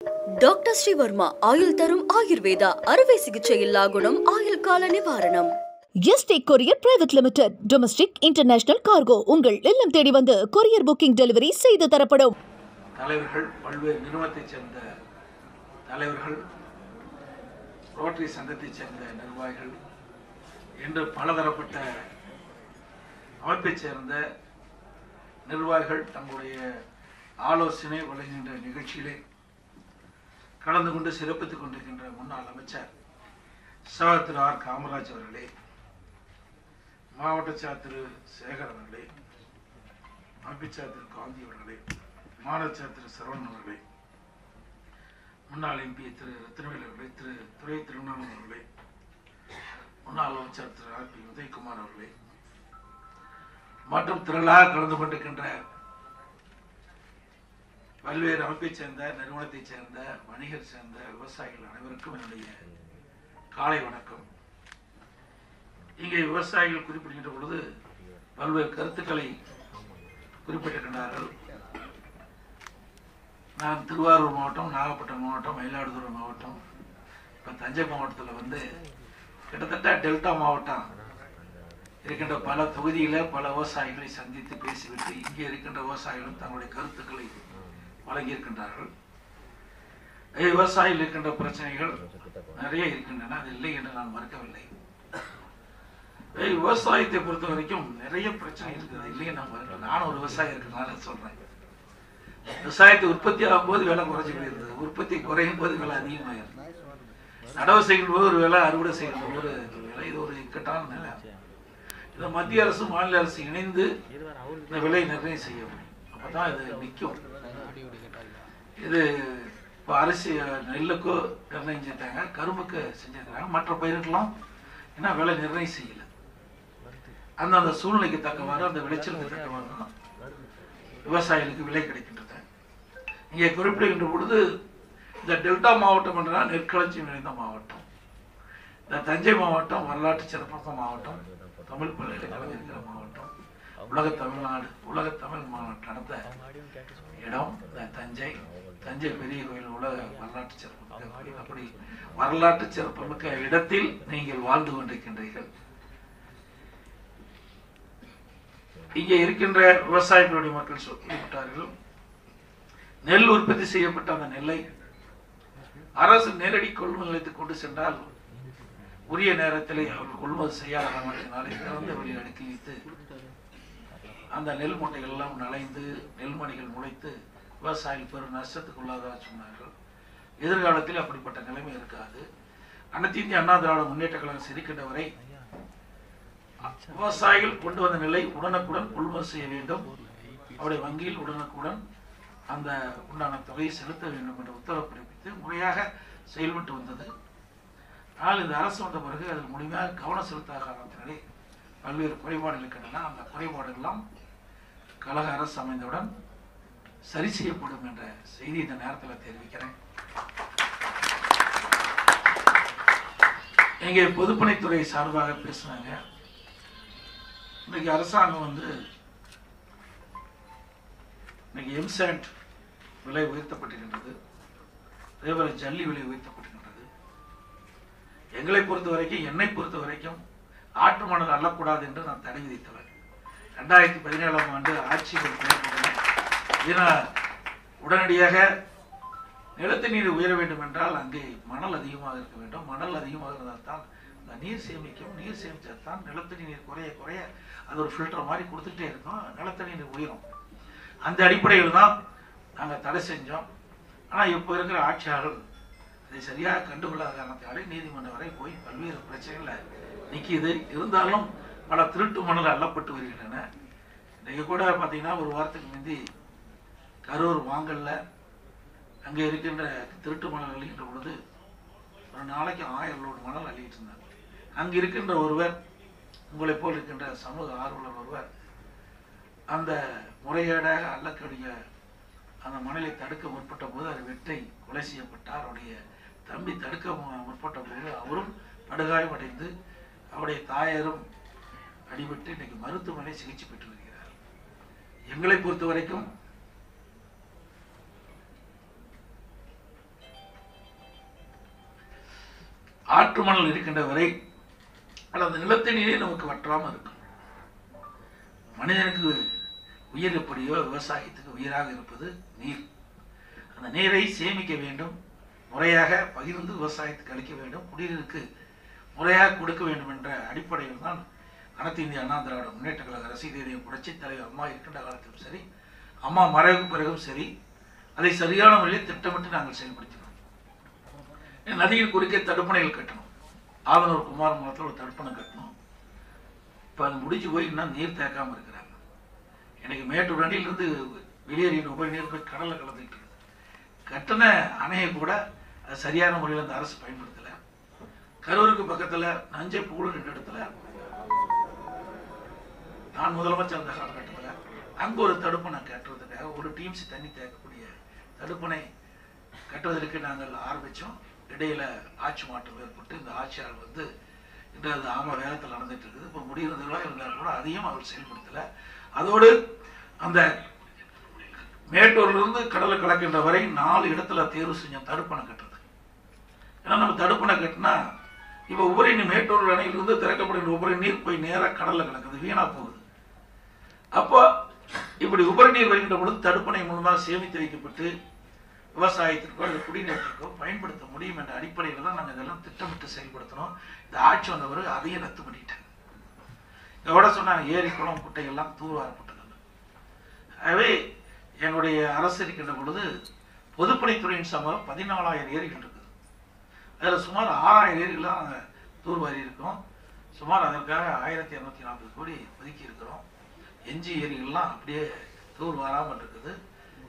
Doctor Sreevarma ஆயுள் தரும் ஆயுர்வேதா அறுவை சிகிச்சை இல்லா குணம் ஆயுள் கால நிவாரணம். Yesterday courier private limited domestic international cargo உங்கள் இல்லம் தேடி வந்து கொரியர் புக்கிங் டெலிவரி செய்து தரப்படும். தலைவர்கள், பல்வேறு நிறுவனத்தைச் சேர்ந்த தலைவர்கள், ரோட்டரி சங்கத்தைச் சேர்ந்த நிர்வாகிகள் என்று பலதரப்பட்ட அமைப்பைச் சேர்ந்த நிர்வாகிகள் தங்களுடைய ஆலோசனை வழங்குகின்ற நிகழ்ச்சியிலே கலந்து கொண்டு சிறப்பித்துக் கொண்டிருக்கின்ற முன்னாள் அமைச்சர் திரு ஆர் காமராஜ் அவர்களே, மாவட்ட செயலர் திரு சேகர் அவர்களே, அமைச்சர் திரு காந்தி அவர்களே, மாநில செயலர் திரு சரவணன் அவர்களே, முன்னாள் எம்பி திரு ரத்னவேல் அவர்களே, திரு துரை திருவண்ணாமலை அவர்களே, முன்னாள் அமைச்சர் திரு ஆர் பி உதயகுமார் அவர்களே மற்றும் திரளாக கலந்து கொண்டிருக்கின்ற பல்வேறு அமைப்பைச் சேர்ந்த, நிறுவனத்தைச் சேர்ந்த, வணிகர் சேர்ந்த விவசாயிகள் அனைவருக்கும் என்னுடைய காலை வணக்கம். இங்கே விவசாயிகள் குறிப்பிடுகின்ற பொழுது பல்வேறு கருத்துக்களை குறிப்பிட்டிருக்கின்றார்கள். நான் திருவாரூர் மாவட்டம், நாகப்பட்டினம் மாவட்டம், மயிலாடுதுறை மாவட்டம், இப்போ தஞ்சை மாவட்டத்தில் வந்து கிட்டத்தட்ட டெல்டா மாவட்டம் இருக்கின்ற பல தொகுதியில் பல விவசாயிகளை சந்தித்து பேசிவிட்டு இங்கே இருக்கின்ற விவசாயிகளும் தங்களுடைய கருத்துக்களை வழங்கியிருக்கின்றார்கள். விவசாயிகள் இருக்கின்ற பிரச்சனைகள் நிறைய இருக்கின்றன, அது இல்லை என்று நான் மறுக்கவில்லை. விவசாயத்தை பொறுத்த வரைக்கும் நிறைய பிரச்சனை இருக்குது, இல்லையே நான் மறுக்கல. நானும் ஒரு விவசாயி இருக்கிறதுனால சொல்றேன். விவசாயத்தை உற்பத்தி ஆகும் போது விலை குறைஞ்சி போயிருந்தது, உற்பத்தி குறையும் போது விலை அதிகமாயிருந்தது. நடவு செய்யும் போது ஒரு விலை, அறுவடை செய்யும் போது ஒரு விலை. இது ஒரு இக்கட்டான நிலை. இதை மத்திய அரசு மாநில அரசு இணைந்து இந்த விலை நிர்ணயம் செய்ய முடியும், அப்பதான் இது நிற்கும். இது இப்போ அரிசி நெல்லுக்கோ நிர்ணயம் செஞ்சாங்க, கரும்புக்கு செஞ்சிருக்காங்க, மற்ற பயிர்கள்லாம் ஏன்னா விலை நிர்ணயம் செய்யல. அந்தந்த சூழ்நிலைக்கு தக்கவாறு, அந்த விளைச்சலுக்கு தக்கவாறு தான் விவசாயிகளுக்கு விலை கிடைக்கின்றது. இங்கே குறிப்பிடுகின்ற பொழுது இந்த டெல்டா மாவட்டம் என்றால் நெற்களஞ்சியம் நிறைந்த மாவட்டம். இந்த தஞ்சை மாவட்டம் வரலாற்று சிறப்பான மாவட்டம், தமிழ் பல்கலைக்கழகம் இருக்கிற மாவட்டம், உலக தமிழ்நாடு, உலக தமிழ் மாநாட்டு நடந்த இடம் தஞ்சை. தஞ்சை பெரிய கோயில் உலக வரலாற்று சிறப்பு. அப்படி வரலாற்று சிறப்புமிக்க இடத்தில் நீங்கள் வாழ்ந்து கொண்டிருக்கின்றீர்கள். இங்கே இருக்கின்ற விவசாயிகளுடைய மக்கள் சொல்லிவிட்டார்கள், நெல் உற்பத்தி செய்யப்பட்ட அந்த நெல்லை அரசு நேரடி கொள்முதல் நிலையத்துக்கு கொண்டு சென்றால் உரிய நேரத்தில் அவர்கள் கொள்முதல் செய்யாத காரணத்தினாலே திறந்த வெளியில் அடுக்கி வைத்து அந்த நெல் மூட்டைகள் எல்லாம் நனைந்து நெல்மணிகள் முளைத்து விவசாயிகள் பெரும் நஷ்டத்துக்குள்ளாதாக சொன்னார்கள். எதிர்காலத்தில் அப்படிப்பட்ட நிலைமை இருக்காது. அனைத்து இந்திய அண்ணா திராவிட முன்னேற்ற கழகம் சிரிக்கின்ற வரை விவசாயிகள் கொண்டு வந்த நிலை உடனுக்குடன் கொள்முதல் செய்ய வேண்டும், அவருடைய வங்கியில் உடனுக்குடன் அந்த உண்டான தொகையை செலுத்த வேண்டும் என்ற உத்தரவு பிறப்பித்து முறையாக செயல்பட்டு வந்தது. ஆனால் இந்த அரசு வந்த பிறகு அதில் முழுமையாக கவனம் செலுத்தாத காரணத்தினாலே பல்வேறு குறைபாடுகள் இருக்கின்றன. அந்த குறைபாடுகள்லாம் கழக அரசு அமைந்தவுடன் சரி செய்யப்படும் என்ற செய்தி இந்த நேரத்தில் தெரிவிக்கிறேன். இங்கே பொதுப்பணித்துறை சார்பாக பேசினாங்க. இன்னைக்கு அரசாங்கம் வந்து இன்னைக்கு எம்சாண்ட் விலை உயர்த்தப்பட்டிருக்கின்றது, அதேபோல ஜல்லி விலை உயர்த்தப்பட்டிருக்கின்றது. எங்களை பொறுத்த வரைக்கும், என்னை பொறுத்த வரைக்கும் ஆட்டு மணல் அள்ளக்கூடாது என்று நான் தடை விதித்தவர். 2017ஆம் ஆண்டு ஆட்சி உடனடியாக நிலத்தடி நீர் உயர வேண்டும் என்றால் அங்கே மணல் அதிகமாக இருக்க வேண்டும். மணல் அதிகமாக இருந்தால் தான் அந்த நீர் சேமிக்கும். நீர் சேமித்தால் தான் நிலத்தடி நீர் குறைய குறைய அது ஒரு ஃபில்டர் மாதிரி கொடுத்துட்டே இருக்கும், நிலத்தடி நீர் உயரும். அந்த அடிப்படையில் தான் நாங்கள் தடை செஞ்சோம். ஆனால் இப்போ இருக்கிற ஆட்சியாளர்கள் அதை சரியாக கண்டுகொள்ளாத காரணத்தினாலே நீதிமன்றம் வரை போய் பல்வேறு பிரச்சனைகளை நிற்கிது. இருந்தாலும் பல திருட்டு மணல் அள்ளப்பட்டு வருகின்றன. இன்றைக்கு கூட பார்த்தீங்கன்னா ஒரு வாரத்துக்கு முந்தி கரூர் வாங்கல்ல அங்கே இருக்கின்ற திருட்டு மணல் அள்ளிக்கின்ற பொழுது ஒரு நாளைக்கு 1000 லோடு மணல் அள்ளிட்டு இருந்தாங்க. அங்கே இருக்கின்ற ஒருவர், உங்களை போல் இருக்கின்ற சமூக ஆர்வலர் ஒருவர், அந்த முறைகேடாக அள்ளக்கூடிய அந்த மணலை தடுக்க முற்பட்ட போது அது வெட்டை கொலை செய்யப்பட்டார். அவருடைய தம்பி தடுக்க முற்பட்ட போது அவரும் படுகாயமடைந்து அவருடைய தாயாரும் அடிபட்டு இன்னைக்கு மருத்துவமனை சிகிச்சை பெற்று வருகிறார். எங்களை பொறுத்த வரைக்கும் ஆற்று மணல் இருக்கின்ற வரை அந்த நிலத்தின் நீரே நமக்கு வற்றாமல் இருக்கும். மனிதனுக்கு உயிர் எப்படியோ விவசாயத்துக்கு உயிராக இருப்பது நீர். அந்த நீரை சேமிக்க வேண்டும், முறையாக பகிர்ந்து விவசாயத்துக்கு அளிக்க வேண்டும், குடிநீருக்கு முறையாக கொடுக்க வேண்டும் என்ற அடிப்படையில் தான் அனைத்து இந்திய அண்ணா திராவிட முன்னேற்ற கழக ரசிகதையும் புரட்சித் தலைவர் அம்மா இருக்கின்ற காலத்திலும் சரி, அம்மா மறைவுக்கு பிறகும் சரி, அதை சரியான முறையில் திட்டமிட்டு நாங்கள் செயல்படுத்தினோம். நதியின் குறுக்கே தடுப்பணைகள் கட்டணும். ஆதனூர் குமார் மூலத்தில் ஒரு தடுப்பணை கட்டணும். இப்போ அது முடிஞ்சு போய் இன்னும் நீர் தேக்காமல் இருக்கிறாங்க. எனக்கு மேட்டூர் அணையிலிருந்து வெளியேறின உபரி நீர் போய் கடலில் கலந்துட்டு இருக்குது. கட்டின அணையை கூட அது சரியான முறையில் அந்த அரசு பயன்படுத்தலை. கரூருக்கு பக்கத்தில் நஞ்சை பூடு ரெண்டு இடத்துல நான் முதலமைச்சர் அந்த காலகட்டத்தில் அங்கே ஒரு தடுப்பணை கட்டுறதுக்காக ஒரு டிஎம்சி தண்ணி தேக்கக்கூடிய தடுப்பணை கட்டுவதற்கு நாங்கள் ஆரம்பித்தோம். இடையில ஆட்சி மாற்றம் ஏற்பட்டு இந்த ஆட்சியாளர் வந்து இன்று அது வேகத்தில் நடந்துட்டு இருக்குது. இப்போ முடிகிறதுலாம் இருந்தால் கூட அதையும் அவர் செயல்படுத்தலை. அதோடு அந்த மேட்டூர்லேருந்து கடலை கலக்கின்ற வரை 4 இடத்துல தேர்வு செஞ்சோம் தடுப்பணை கட்டுறது. ஏன்னா நம்ம தடுப்பணை கட்டினா இப்போ உபரி நீர் மேட்டூர் அணையிலிருந்து திறக்கப்படுகிற உபரி நீர் போய் நேராக கடலில் கலக்குது, வீணாக போகுது. அப்போ இப்படி உபரி நீர் வருகின்ற பொழுது தடுப்பணை மூலமாக சேமித்து வைக்கப்பட்டு விவசாயத்திற்கோ அல்லது குடிநீருக்கோ பயன்படுத்த முடியும் என்ற அடிப்படையில் தான் நாங்கள் இதெல்லாம் திட்டமிட்டு செயல்படுத்தணும். இந்த ஆட்சி வந்த பிறகு அதையே ரத்து பண்ணிட்டேன். எவ்வளோ சொன்னாங்க, ஏரி குளம் குட்டைகள்லாம் தூர்வாரப்பட்டது. ஆகவே என்னுடைய அரசு இருக்கின்ற பொழுது பொதுப்பணித்துறையின் சமம் 14,000 ஏரிகள் இருக்குது. அதில் சுமார் 6,000 ஏரிகள்லாம் நாங்கள் தூர்வாரி இருக்கோம். சுமார் அதற்காக 1,240 கோடி ஒதுக்கி இருக்கிறோம். எஞ்சி ஏரிகள்லாம் அப்படியே தூர் வராமல் இருக்குது.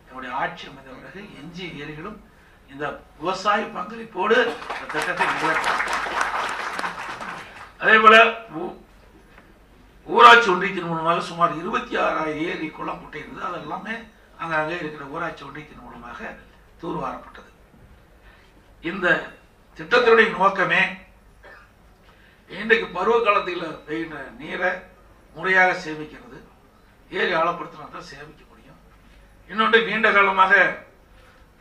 என்னுடைய ஆட்சி அமைந்த பிறகு எஞ்சி ஏரிகளும் இந்த விவசாய பங்களிப்போடு இந்த திட்டத்தை நிறைவேற்றும். அதே போல ஊராட்சி ஒன்றியத்தின் மூலமாக சுமார் 26,000 ஏரி குளம் குட்டை இருந்தது. அது எல்லாமே அங்கே இருக்கிற ஊராட்சி ஒன்றியத்தின் மூலமாக தூர்வாரப்பட்டது. இந்த திட்டத்தினுடைய நோக்கமே இன்றைக்கு பருவ காலத்தில் பெய்கின்ற நீரை முறையாக சேமிக்கிறது. ஏரி ஆழப்படுத்தினா தான் சேமிக்க முடியும். இன்னொன்று, நீண்ட காலமாக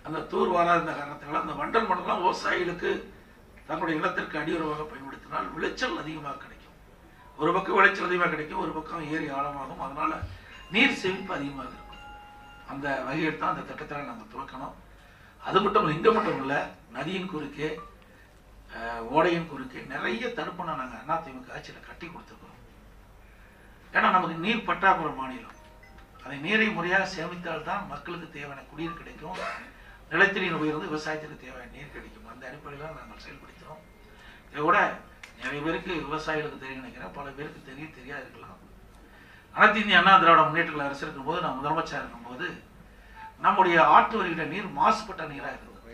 அந்த தூர் வராத காரணத்தினால அந்த வண்டல் மண்டலம் விவசாயிகளுக்கு தங்களுடைய நிலத்திற்கு அடியுறவாக பயன்படுத்தினால் விளைச்சல் அதிகமாக கிடைக்கும். ஒரு பக்கம் விளைச்சல் அதிகமாக கிடைக்கும், ஒரு பக்கம் ஏரி ஆழமாகும். அதனால நீர் சேமிப்பு அதிகமாக இருக்கும். அந்த வகையில் தான் அந்த திட்டத்தில் நாங்கள் துவக்கணும். அது மட்டும் இங்கே மட்டும் இல்லை, நதியின் குறுக்கே ஓடையின் குறுக்கே நிறைய தடுப்பணை நாங்கள் அதிமுக ஆட்சியில் கட்டி கொடுத்துருக்கோம். ஏன்னா நமக்கு நீர் பற்றாக்குறை மாநிலம். அதை நீரை முறையாக சேமித்தால்தான் மக்களுக்கு தேவையான குடிநீர் கிடைக்கும், நிலத்தடி நீர் உயர்ந்து விவசாயத்துக்கு தேவையான நீர் கிடைக்கும். அந்த அடிப்படையில் நாங்கள் செயல்படுத்துகிறோம். இதை விட நிறைய பேருக்கு விவசாயிகளுக்கு தெரியும் நினைக்கிறேன், பல பேருக்கு தெரியாது இருக்கலாம். அனைத்து இந்திய அண்ணா திராவிட முன்னேற்ற கழக அரசு இருக்கும்போது, நான் முதலமைச்சராக இருக்கும்போது நம்முடைய ஆற்று வருகிற நீர் மாசுபட்ட நீராக இருந்தது.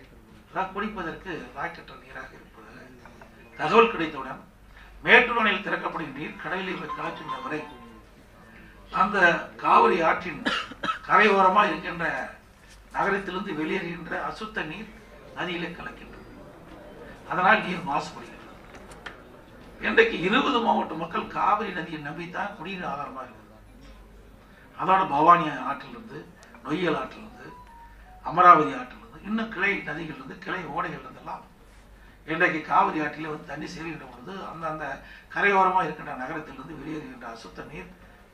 அதான் குடிப்பதற்கு ராக்கெட்ட நீராக இருப்பது தகவல் கிடைத்தவுடன் மேட்டூர் அணையில் திறக்கப்படும் நீர் கடலில் கலக்கின்ற வரை அந்த காவிரி ஆற்றின் கரையோரமாக இருக்கின்ற நகரத்திலிருந்து வெளியேறுகின்ற அசுத்த நீர் நதியிலே கலக்கின்றது. அதனால் நீர் மாசுபடுகிறது. இன்றைக்கு 20 மாவட்ட மக்கள் காவிரி நதியை நம்பித்தான் குடிநீர் ஆதாரமாக இருக்குது. அதோட பவானி ஆற்றிலிருந்து, நொய்யல் ஆற்றிலிருந்து, அமராவதி ஆற்றிலிருந்து, இன்னும் கிளை நதிகளிலிருந்து, கிளை ஓடைகள் இருந்தெல்லாம் இன்றைக்கு காவிரி ஆற்றிலே வந்து தண்ணி சேருகின்ற பொழுது அந்த கரையோரமாக இருக்கின்ற நகரத்திலிருந்து வெளியேறுகின்ற அசுத்த நீர்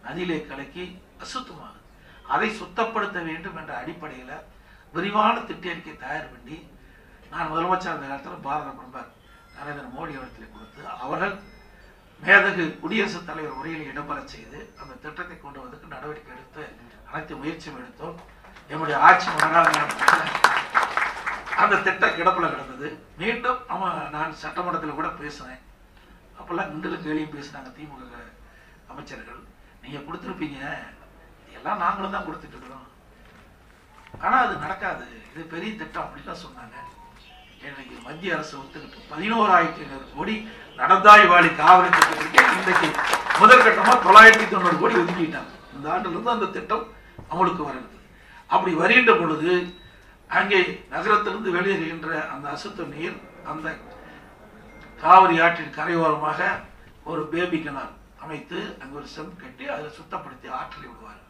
நதியிலே கலக்கி அசுத்தமாகுது. அதை சுத்தப்படுத்த வேண்டும் என்ற அடிப்படையில் விரிவான திட்ட அறிக்கை தயார் பண்ணி நான் முதலமைச்சர் அந்த காலத்தில் பாரத பிரதமர் நரேந்திர மோடி அவர்களை கொடுத்து அவர்கள் மேதகு குடியரசுத் தலைவர் உரையில் இடம்பெற செய்து அந்த திட்டத்தை கொண்டு வந்ததுக்கு நடவடிக்கை எடுத்து அனைத்து முயற்சியும் எடுத்தோம். என்னுடைய ஆட்சி முன்னாள் அந்த திட்டம் கிடப்பில் கிடந்தது. மீண்டும் நான் சட்டமன்றத்தில் கூட பேசினேன். அப்போல்லாம் கிண்டலும் கேலியும் பேசினாங்க திமுக அமைச்சர்கள். நீங்கள் கொடுத்துருப்பீங்க, எல்லாம் நாங்களும் தான் கொடுத்துட்டு இருக்கிறோம், ஆனால் அது நடக்காது, இது பெரிய திட்டம் அப்படின்லாம் சொன்னாங்க. இன்னைக்கு மத்திய அரசு ஒத்துக்கிட்டு 11,500 கோடி நடந்தாய் வாழி காவிரி திட்டத்திற்கு இன்றைக்கு முதற்கட்டமாக 990 கோடி ஒதுக்கிட்டாங்க. இந்த ஆண்டிலிருந்து அந்த திட்டம் அமலுக்கு வருகிறது. அப்படி வருகின்ற பொழுது அங்கே நகரத்திலிருந்து வெளியேறுகின்ற அந்த அசுத்த நீர் அந்த காவிரி ஆற்றின் கரையோரமாக ஒரு பேபி கனால் அமைத்து அங்கே ஒரு செம் கட்டி அதில் சுத்தப்படுத்தி ஆற்றில் விடுவார்.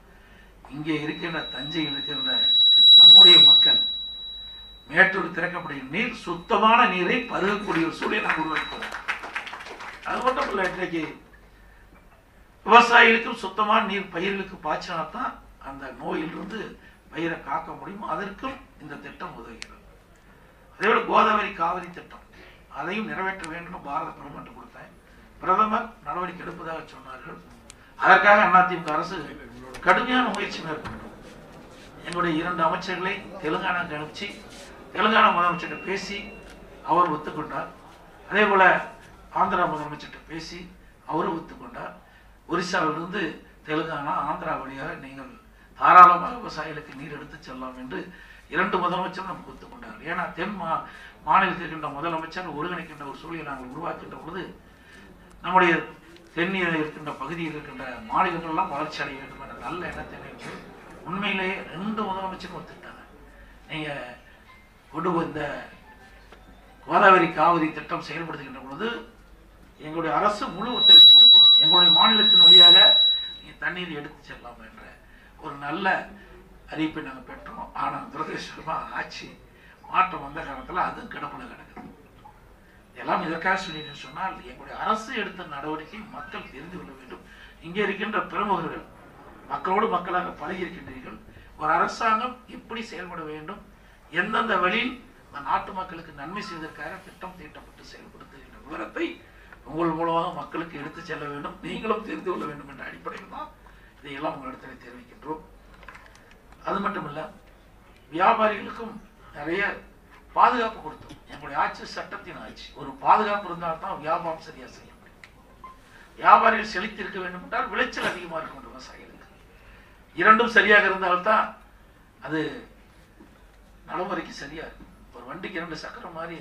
இங்கே இருக்கின்ற தஞ்சையில் இருக்கின்ற நம்முடைய மக்கள் மேட்டூர் திறக்கப்படும் நீர் சுத்தமான நீரை பருகக்கூடிய ஒரு சூழலை நாம் உருவாக்கிறோம். அது மட்டும் இல்லை, இன்றைக்கு விவசாயிகளுக்கும் சுத்தமான நீர் பயிர்களுக்கு பாய்ச்சினால்தான் அந்த நோயிலிருந்து பயிரை காக்க முடியும். அதற்கும் இந்த திட்டம் உதவுகிறது. அதேபோல கோதாவரி காவிரி திட்டம் அதையும் நிறைவேற்ற வேண்டும் பாரத பிரதமர் கொடுத்தேன். பிரதமர் நடவடிக்கை எடுப்பதாக சொன்னார்கள். அதற்காக அதிமுக அரசு கடுமையான முயற்சி மேற்கொண்டோம். எங்களுடைய 2 அமைச்சர்களை தெலுங்கானாவுக்கு அனுப்பிச்சு தெலுங்கானா முதலமைச்சர்கிட்ட பேசி அவர் ஒத்துக்கொண்டார். அதே போல ஆந்திரா முதலமைச்சர்கிட்ட பேசி அவரும் ஒத்துக்கொண்டார். ஒரிசாவிலிருந்து தெலுங்கானா ஆந்திரா வழியாக நீங்கள் தாராளமாக விவசாயிகளுக்கு நீர் எடுத்து செல்லலாம் என்று 2 முதலமைச்சரும் நமக்கு ஒத்துக்கொண்டார். ஏன்னா தென் மாநிலத்தில் இருக்கின்ற முதலமைச்சர் ஒருங்கிணைக்கின்ற ஒரு சூழலை நாங்கள் உருவாக்கின்ற பொழுது நம்முடைய தென்னியில் இருக்கின்ற பகுதியில் இருக்கின்ற மாநிலங்கள் எல்லாம் வளர்ச்சி அடைய வேண்டும் என்ற நல்ல எண்ணத்தை வைத்து உண்மையிலேயே 2 முதலமைச்சரும் ஒத்துக்கிட்டாங்க. நீங்க கொண்டு வந்த கோதாவரி காவிரி திட்டம் செயல்படுத்துகின்ற பொழுது எங்களுடைய அரசு முழு ஒத்துழைப்பு கொடுக்கும், எங்களுடைய மாநிலத்தின் வழியாக தண்ணீர் எடுத்து செல்லலாம் என்ற ஒரு நல்ல அறிவிப்பை நாங்கள் பெற்றோம். ஆனால் துரதிருஷ்டமாக ஆட்சி மாற்றம் வந்த காலத்தில் அதுவும் கிடப்பில் கிடக்குது. எல்லாம் இதற்காக சொல்லிட்டு சொன்னால் எங்களுடைய அரசு எடுத்த நடவடிக்கை மக்கள் தெரிந்து கொள்ள வேண்டும். இங்கே இருக்கின்ற பிரமுகர்கள் மக்களோடு மக்களாக பழகி இருக்கின்றீர்கள். ஒரு அரசாங்கம் எப்படி செயல்பட வேண்டும், எந்தெந்த வழியில் நாட்டு மக்களுக்கு நன்மை செய்வதற்காக திட்டம் தீட்டப்பட்டு செயல்படுத்துகின்ற விவரத்தை உங்கள் மூலமாக மக்களுக்கு எடுத்து செல்ல வேண்டும், நீங்களும் தெரிந்து கொள்ள வேண்டும் என்ற அடிப்படையில் தான் இதையெல்லாம் உங்களிடத்தில் தெரிவிக்கின்றோம். அது மட்டுமல்ல, வியாபாரிகளுக்கும் நிறைய பாதுகாப்பு கொடுத்தோம். எங்களுடைய ஆட்சி சட்டத்தின் ஆட்சி. ஒரு பாதுகாப்பு இருந்தால்தான் வியாபாரம் சரியா செய்ய முடியும். வியாபாரிகள் செழித்து இருக்க வேண்டும் என்றால் விளைச்சல் அதிகமாக இருக்கும் விவசாயிகளுக்கு. இரண்டும் சரியாக இருந்தால்தான் அது நடைமுறைக்கு சரியா இருக்கும். ஒரு வண்டிக்கு 2 சக்கரம் மாதிரி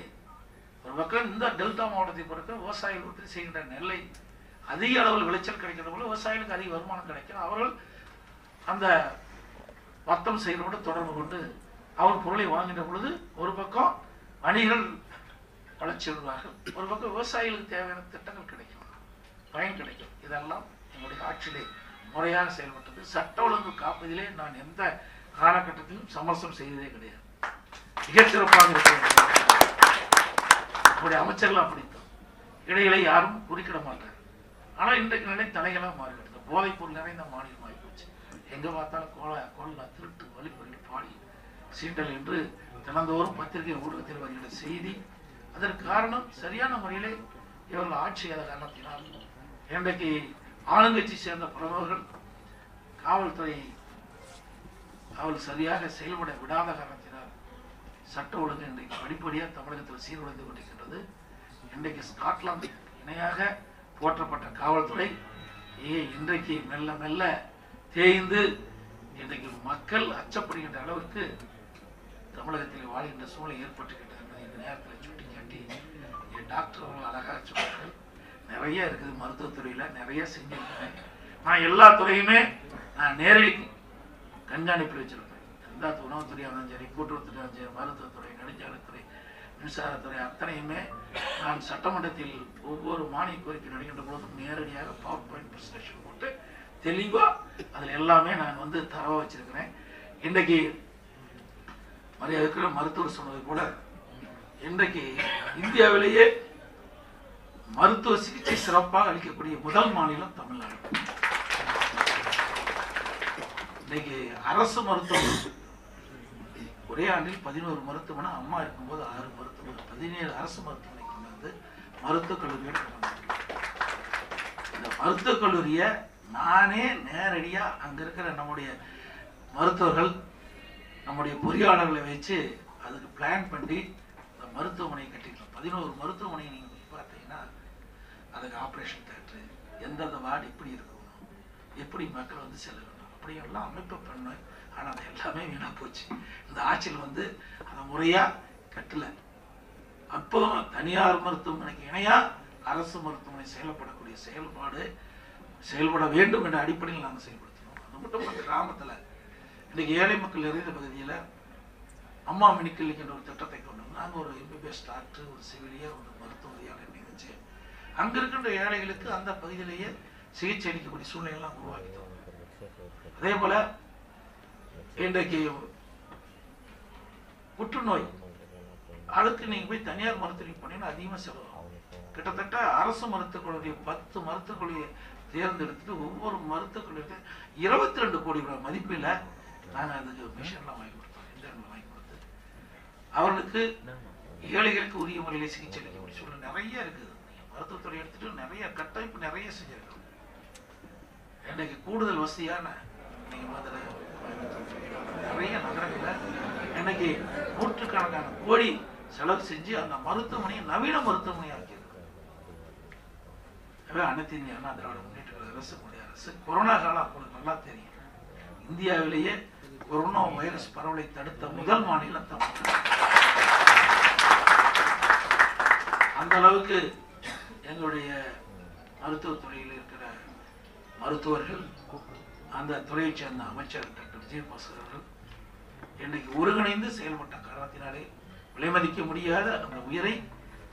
ஒரு பக்கம் இந்த டெல்டா மாவட்டத்தை பொறுத்த விவசாயிகள் உற்பத்தி செய்கின்ற நெல்லை அதிக அளவில் விளைச்சல் கிடைக்கின்ற போது விவசாயிகளுக்கு அதிக வருமானம் கிடைக்கும். அவர்கள் அந்த வர்த்தம் செய்கிறோடு தொடர்பு கொண்டு அவர் பொருளை வாங்கின்ற பொழுது ஒரு பக்கம் வணிகர்கள் வளர்ச்சி வருவார்கள், ஒரு பக்கம் விவசாயிகளுக்கு தேவையான திட்டங்கள் கிடைக்கும், பயன் கிடைக்கும். இதெல்லாம் எங்களுடைய ஆட்சியிலே முறையாக செயல்பட்டது. சட்ட ஒழுங்கு காப்பதிலே நான் எந்த காலகட்டத்திலும் சமரசம் செய்ததே கிடையாது. மிகச் சிறப்பாக இருக்கிறது. நம்முடைய அமைச்சர்கள் அப்படித்தான், இடையிலே யாரும் குறுக்கிட மாட்டார். ஆனால் இன்றைக்கு நிலை தலைகளாக மாறிவிட்டது. போதைப் பொருள் நிறைந்த மாநிலம் ஆகிப்போச்சு. எங்க பார்த்தாலும் கோலா திருட்டு வழிபறி பாடி சீண்டல் என்று தினந்தோறும் பத்திரிகை ஊடகத்தில் வருகிற செய்தி. அதற்கு காரணம் சரியான முறையிலே இவர்கள் ஆட்சியாத காரணத்தினால் இன்றைக்கு ஆளுங்கட்சி சேர்ந்த பிரமுகர்கள் காவல்துறை அவள் சரியாக செயல்பட விடாத காரணத்தினால் சட்ட ஒழுங்கு இன்றைக்கு படிப்படியாக தமிழகத்தில் சீர்குலைந்து கொண்டிருக்கின்றது. இன்றைக்கு ஸ்காட்லாந்து இணையாக போற்றப்பட்ட காவல்துறை இன்றைக்கு மெல்ல மெல்ல தேய்ந்து இன்றைக்கு மக்கள் அச்சப்படுகின்ற அளவிற்கு தமிழகத்தில் வாழ்கின்ற சூழலை ஏற்பட்டுக்கிட்டது என்பதை இந்த நேரத்தில் சுட்டிக்காட்டி டாக்டர் அவர்கள் அழகாக சொன்னார்கள். நிறைய இருக்குது மருத்துவத்துறையில், நிறைய செஞ்சிருக்கேன். நான் எல்லா துறையுமே நான் நேரடி கண்காணிப்பில் வச்சிருப்பேன். எந்த உணவுத்துறையாக இருந்தாலும் சரி, கூட்டுறவுத்துறையாக இருந்தாலும் சரி, மருத்துவத்துறை, நெடுஞ்சாலைத்துறை, மின்சாரத்துறை அத்தனையுமே நான் சட்டமன்றத்தில் ஒவ்வொரு மானிய கோரிக்கை நடைகின்ற பொழுதும் நேரடியாக பவர் பாயிண்ட் பிரசன்டேஷன் போட்டு தெளிவாக அதில் எல்லாமே நான் தரவாக வச்சிருக்கிறேன். இன்றைக்கு மரியாதைக்குரிய மருத்துவர் சொன்னது போல இன்றைக்கு இந்தியாவிலேயே மருத்துவ சிகிச்சை சிறப்பாக அளிக்கக்கூடிய முதல் மாநிலம் தமிழ்நாடு. இன்னைக்கு அரசு மருத்துவம் ஒரே ஆண்டில் 11 மருத்துவமனை, அம்மா இருக்கும்போது 6 மருத்துவமனை, 17 அரசு மருத்துவமனைக்கு மருத்துவக் கல்லூரியோட இந்த மருத்துவக் கல்லூரியை நானே நேரடியா அங்க இருக்கிற நம்முடைய மருத்துவர்கள், நம்முடைய பொறியாளர்களை வச்சு அதுக்கு பிளான் பண்ணி இந்த மருத்துவமனையை கட்டிக்கலாம். 11 மருத்துவமனை நீங்க பார்த்தீங்கன்னா அதுக்கு ஆப்ரேஷன் தேட்டரு, எந்தெந்த வார்டு எப்படி இருக்கணும், எப்படி மக்கள் செல்ல வேணும், அப்படியெல்லாம் அமைப்பு பண்ணேன். ஆனால் அது எல்லாமே வீணா போச்சு. இந்த ஆட்சியில் அதை முறையா கட்டல. அப்போதும் தனியார் மருத்துவமனைக்கு இணையா அரசு மருத்துவமனை செயல்படக்கூடிய செயல்பட வேண்டும் என்ற அடிப்படையில் நாங்கள் செயல்படுத்தினோம். அது மட்டும் இல்லை, கிராமத்தில் இன்றைக்கு ஏழை மக்கள் நிறைந்த பகுதியில் அம்மா மினி கிளினிக் என்ற ஒரு திட்டத்தை கொண்டு வந்து நாங்கள் ஒரு எம்பிபிஎஸ் டாக்டர், ஒரு செவிலியர், ஒரு மருத்துவமனையாளர் நினைச்சு அங்கே இருக்கின்ற ஏழைகளுக்கு அந்த பகுதியிலேயே சிகிச்சை அளிக்கக்கூடிய சூழ்நிலையெல்லாம் உருவாக்கிட்டோம். அதே போல இன்றைக்கு புற்றுநோய் அதுக்கு நீங்கள் போய் தனியார் மருத்துவமனைக்கு போனீங்கன்னா அதிகமாக செலவாகும். கிட்டத்தட்ட அரசு மருத்துவர்களுடைய 10 மருத்துவர்களை தேர்ந்தெடுத்துட்டு ஒவ்வொரு மருத்துவர்களுக்கு 22 கோடி ரூபாய் மதிப்பில் நாங்கள் அதுக்கு மிஷன்லாம் வாங்கி கொடுத்தோம். எந்திரங்கள் வாங்கி கொடுத்து அவர்களுக்கு ஏழைகளுக்கு உரிய முறையில் சிகிச்சை அளிக்கக்கூடிய சூழ்நிலை நிறைய இருக்குது. நீங்கள் மருத்துவத்துறை எடுத்துட்டு நிறைய கட்டமைப்பு நிறைய செஞ்சிருக்கோம். இன்னைக்கு கூடுதல் வசதியான நீங்கள் மதுரை நிறைய நகரங்களில் இன்னைக்கு நூற்றுக்கணக்கான கோடி செலவு செஞ்சு அந்த மருத்துவமனையை நவீன மருத்துவமனை ஆக்கியிருக்கு. அனைத்து இந்திய அண்ணா திராவிட முன்னேற்ற கழக அரசு கொரோனா காலம் உங்களுக்கு நல்லா தெரியும். இந்தியாவிலேயே கொரோனா வைரஸ் பரவலை தடுத்த முதல் மாநிலம் தமிழ்நாடு. அந்த அளவுக்கு எங்களுடைய மருத்துவத்துறையில் இருக்கிற மருத்துவர்கள், அந்த துறையை சேர்ந்த அமைச்சர் டாக்டர் விஜயபாஸ்கர் அவர்கள் இன்னைக்கு ஒருங்கிணைந்து செயல்பட்ட காரணத்தினாலே விலைமதிக்க முடியாத அந்த உயிரை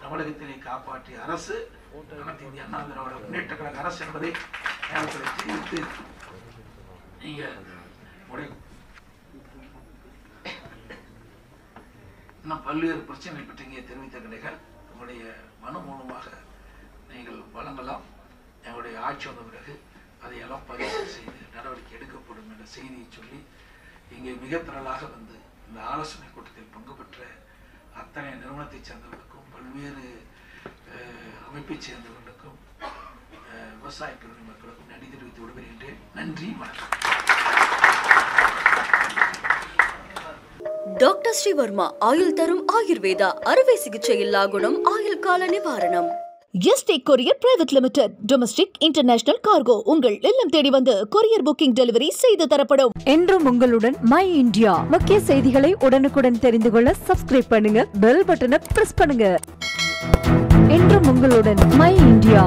தமிழகத்திலே காப்பாற்றிய அரசு அனைத்து இந்திய அண்ணா திராவிட முன்னேற்ற கழக அரசு என்பதை தெரிவித்து நீங்க இன்னும் பல்வேறு பிரச்சனைகள் பற்றி இங்கே தெரிவித்த கிடையாது. உங்களுடைய மனு மூலமாக நீங்கள் வழங்கலாம். எங்களுடைய ஆட்சி வந்த பிறகு அதையெல்லாம் பரிசீலனை செய்து நடவடிக்கை எடுக்கப்படும் என்ற செய்தியை சொல்லி இங்கே மிக திரளாக வந்து இந்த ஆலோசனை கூட்டத்தில் பங்கு பெற்ற அத்தனை நிறுவனத்தை சேர்ந்தவர்களுக்கும் பல்வேறு அமைப்பை சேர்ந்தவர்களுக்கும் விவசாய பிரிவு மக்களுக்கும் நன்றி தெரிவித்து விடுபடுகின்றேன். நன்றி, வணக்கம். டாக்டர் ஸ்ரீவர்மா ஆயுள் தரும் ஆயுர்வேதா அறுவை சிகிச்சை இல்லா குணம் ஆயுள் கால நிவாரணம். Yesterday courier private limited domestic international cargo உங்கள் இல்லம் தேடி வந்து கொரியர் புக்கிங் டெலிவரி செய்து தரப்படும். என்றும் உங்களுடன் மை இந்தியா. முக்கிய செய்திகளை உடனுக்குடன் தெரிந்து கொள்ள சப்ஸ்கிரைப் பண்ணுங்க, பெல் பட்டனை பிரஸ் பண்ணுங்க. என்றும் உங்களுடன் மை இந்தியா.